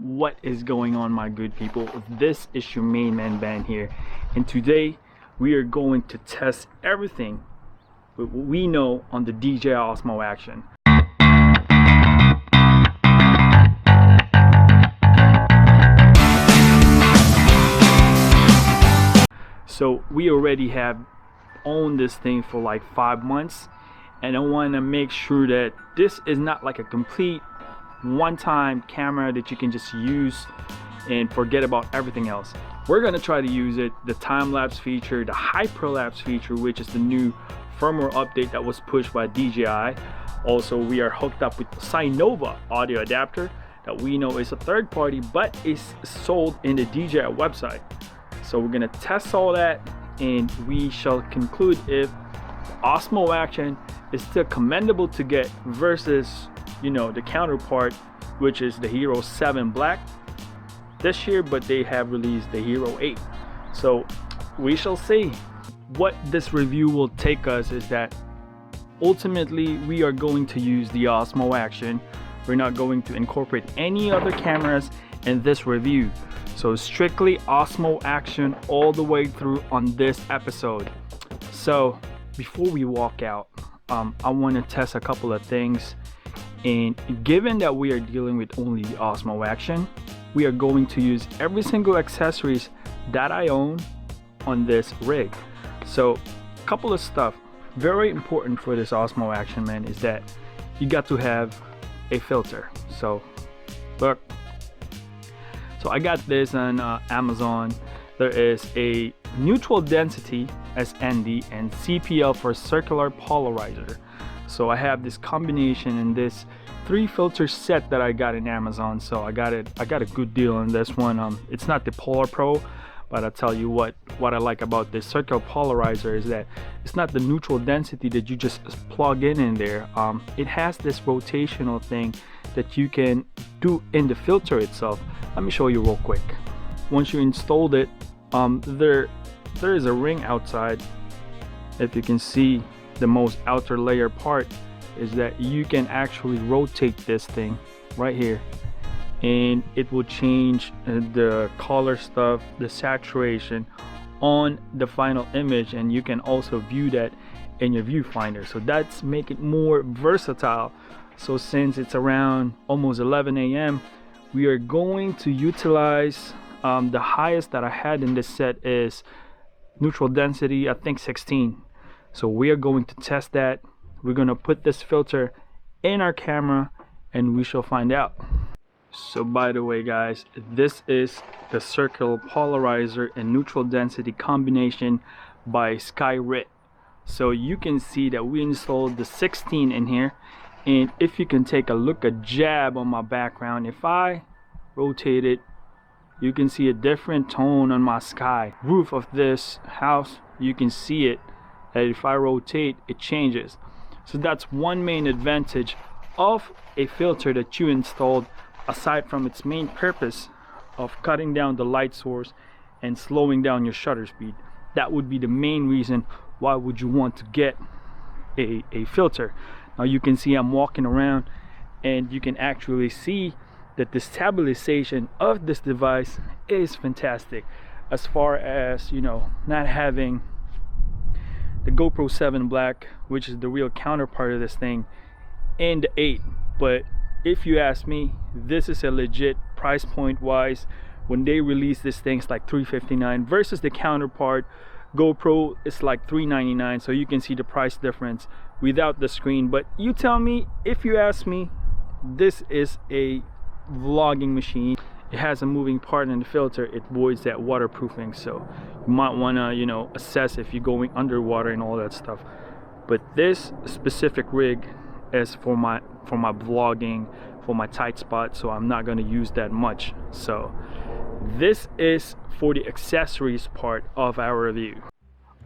What is going on, my good people? This is your main man Ben here, and today we are going to test everything we know on the DJI Osmo Action. So we already have owned this thing for like 5 months, and I want to make sure that this is not like a complete one-time camera that you can just use and forget about everything else. We're going to try to use it, the time-lapse feature, the hyperlapse feature, which is the new firmware update that was pushed by DJI. Also, we are hooked up with the Sinova audio adapter that we know is a third party but is sold in the DJI website. So we're going to test all that, and we shall conclude if Osmo Action is still commendable to get versus, you know, the counterpart, which is the Hero 7 Black this year, but they have released the Hero 8. So we shall see. What this review will take us is that ultimately we are going to use the Osmo Action. We're not going to incorporate any other cameras in this review. So strictly Osmo Action all the way through on this episode. So before we walk out, I want to test a couple of things. And given that we are dealing with only the Osmo Action, we are going to use every single accessories that I own on this rig. So a couple of stuff very important for this Osmo Action, man, is that you got to have a filter. So look, so I got this on Amazon. There is a neutral density SND and CPL for circular polarizer. So I have this combination in this 3 filter set that I got in Amazon. So I got a good deal on this one. It's not the Polar Pro, but I'll tell you what I like about this circular polarizer is that it's not the neutral density that you just plug in there. It has this rotational thing that you can do in the filter itself. Let me show you real quick. Once you installed it, there is a ring outside. If you can see, the most outer layer part is that you can actually rotate this thing right here, and it will change the color stuff, the saturation on the final image, and you can also view that in your viewfinder. So that's make it more versatile. So since it's around almost 11 a.m., we are going to utilize the highest that I had in this set is neutral density, I think 16. So we are going to test that. We're going to put this filter in our camera and we shall find out. So by the way, guys, this is the circular polarizer and neutral density combination by Skyrit. So you can see that we installed the 16 in here, and if you can take a look at jab on my background, if I rotate it, you can see a different tone on my sky roof of this house. You can see it, that if I rotate, it changes. So that's one main advantage of a filter that you installed, aside from its main purpose of cutting down the light source and slowing down your shutter speed. That would be the main reason why would you want to get a filter. Now you can see I'm walking around, and you can actually see that the stabilization of this device is fantastic, as far as, you know, not having the GoPro 7 Black, which is the real counterpart of this thing, and the 8. But if you ask me, this is a legit price point wise. When they release this thing, it's like $359 versus the counterpart GoPro is like $399. So you can see the price difference without the screen. But you tell me, if you ask me, this is a vlogging machine. It has a moving part in the filter. It avoids that waterproofing, so you might want to, you know, assess if you're going underwater and all that stuff. But this specific rig is for my vlogging, for my tight spot, so I'm not going to use that much. So this is for the accessories part of our review.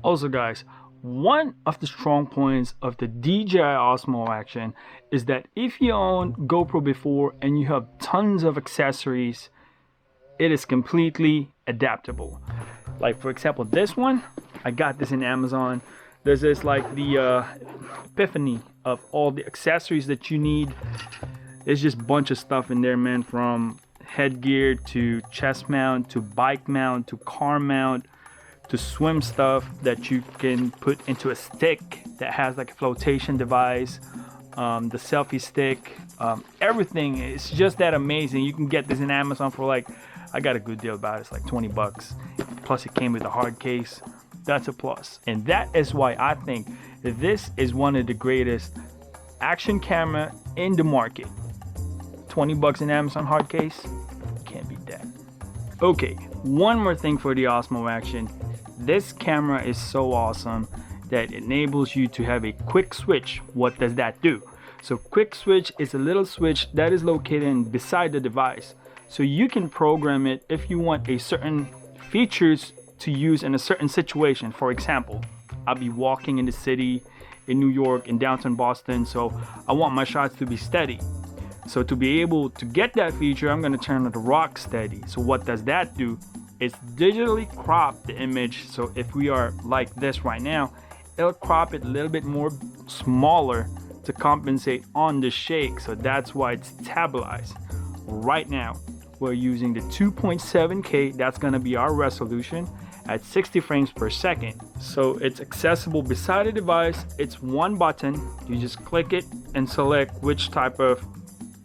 Also, guys, one of the strong points of the DJI Osmo Action is that if you own GoPro before and you have tons of accessories, it is completely adaptable. Like for example, this one, I got this in Amazon. This is like the epiphany of all the accessories that you need. There's just a bunch of stuff in there, man, from headgear to chest mount to bike mount to car mount to swim stuff that you can put into a stick that has like a flotation device, the selfie stick, everything is just that amazing. You can get this in Amazon for like, I got a good deal about it, it's like 20 bucks, plus it came with a hard case. That's a plus, and that is why I think that this is one of the greatest action camera in the market. 20 bucks in Amazon hard case, can't beat that. Okay, one more thing for the OSMO Action. This camera is so awesome that it enables you to have a quick switch. What does that do? So quick switch is a little switch that is located beside the device, so you can program it if you want a certain features to use in a certain situation. For example, I'll be walking in the city in New York, in downtown Boston, so I want my shots to be steady. So to be able to get that feature, I'm going to turn on the rock steady. So what does that do? It's digitally crop the image. So if we are like this right now, it'll crop it a little bit more smaller to compensate on the shake. So that's why it's stabilized. Right now we're using the 2.7K. That's going to be our resolution at 60 frames per second. So it's accessible beside the device. It's one button. You just click it and select which type of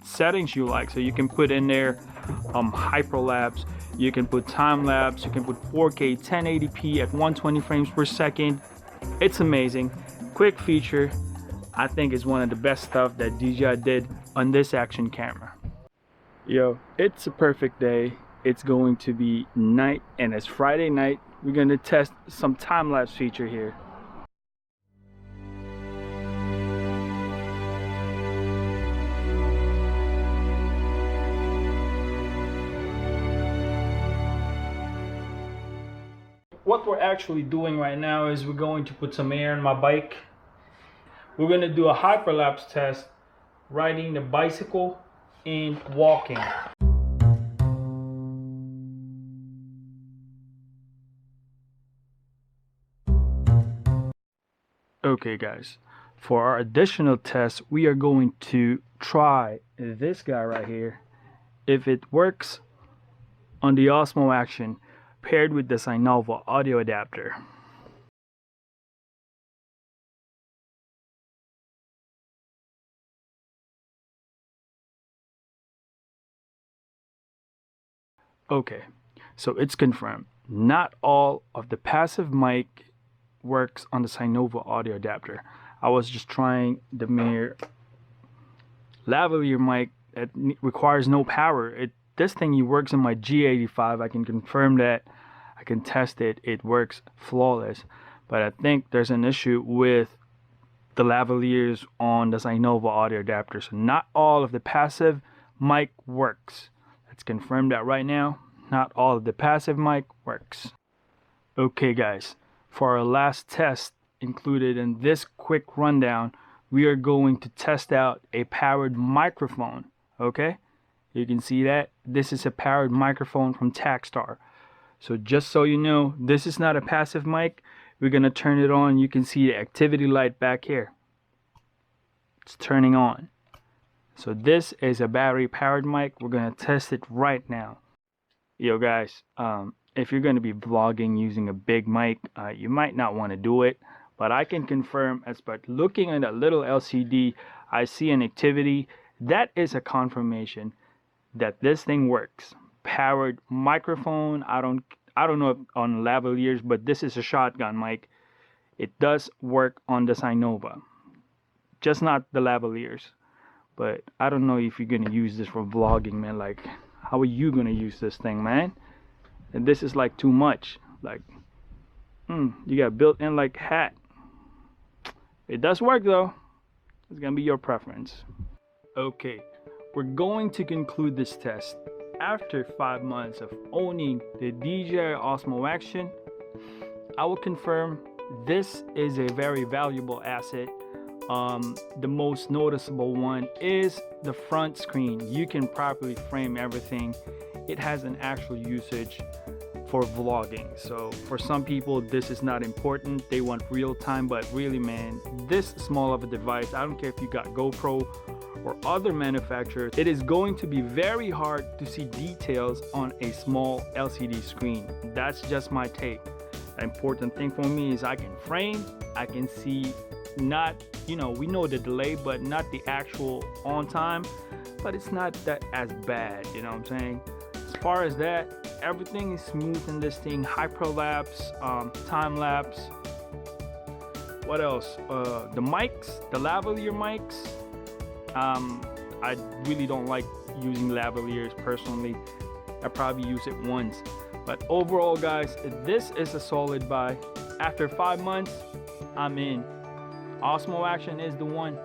settings you like. So you can put in there hyperlapse, you can put time lapse, you can put 4K 1080p at 120 frames per second. It's amazing. Quick feature. I think it's one of the best stuff that DJI did on this action camera. Yo, it's a perfect day. It's going to be night, and it's Friday night. We're going to test some time-lapse feature here. What we're actually doing right now is we're going to put some air in my bike. We're going to do a hyperlapse test riding the bicycle and walking. Okay guys, for our additional test, we are going to try this guy right here. If it works on the OSMO Action paired with the Synova audio adapter. Okay, so it's confirmed. Not all of the passive mic works on the Synova audio adapter. I was just trying the mere lavalier mic that requires no power. This thing works in my G85. I can confirm that. I can test it. It works flawless. But I think there's an issue with the lavaliers on the Synova audio adapter. So not all of the passive mic works. Let's confirm that right now. Not all of the passive mic works. Okay guys, for our last test included in this quick rundown, we are going to test out a powered microphone. Okay, you can see that this is a powered microphone from Takstar. So just so you know, this is not a passive mic. We're gonna turn it on. You can see the activity light back here. It's turning on. So this is a battery powered mic. We're gonna test it right now. Yo guys, if you're gonna be vlogging using a big mic, you might not want to do it, but I can confirm as by looking at that little LCD, I see an activity. That is a confirmation that this thing works. Powered microphone. I don't know if on lavaliers, but this is a shotgun mic. It does work on the Synova, just not the lavaliers. But I don't know if you're gonna use this for vlogging, man. Like, how are you gonna use this thing, man? And this is like too much. Like, you got built-in like hat. It does work though. It's gonna be your preference. Okay, we're going to conclude this test. After 5 months of owning the DJI OSMO Action, I will confirm this is a very valuable asset. The most noticeable one is the front screen. You can properly frame everything. It has an actual usage for vlogging. So for some people this is not important. They want real time, but really, man, this small of a device, I don't care if you got GoPro for other manufacturers, it is going to be very hard to see details on a small LCD screen. That's just my take. The important thing for me is I can frame, I can see, not, you know, we know the delay, but not the actual on time, but it's not that as bad, you know what I'm saying? As far as that, everything is smooth in this thing. Hyperlapse, time lapse. What else? The mics, the lavalier mics. I really don't like using lavaliers personally. I probably use it once. But overall, guys, this is a solid buy. After 5 months, I'm in. OSMO Action is the one.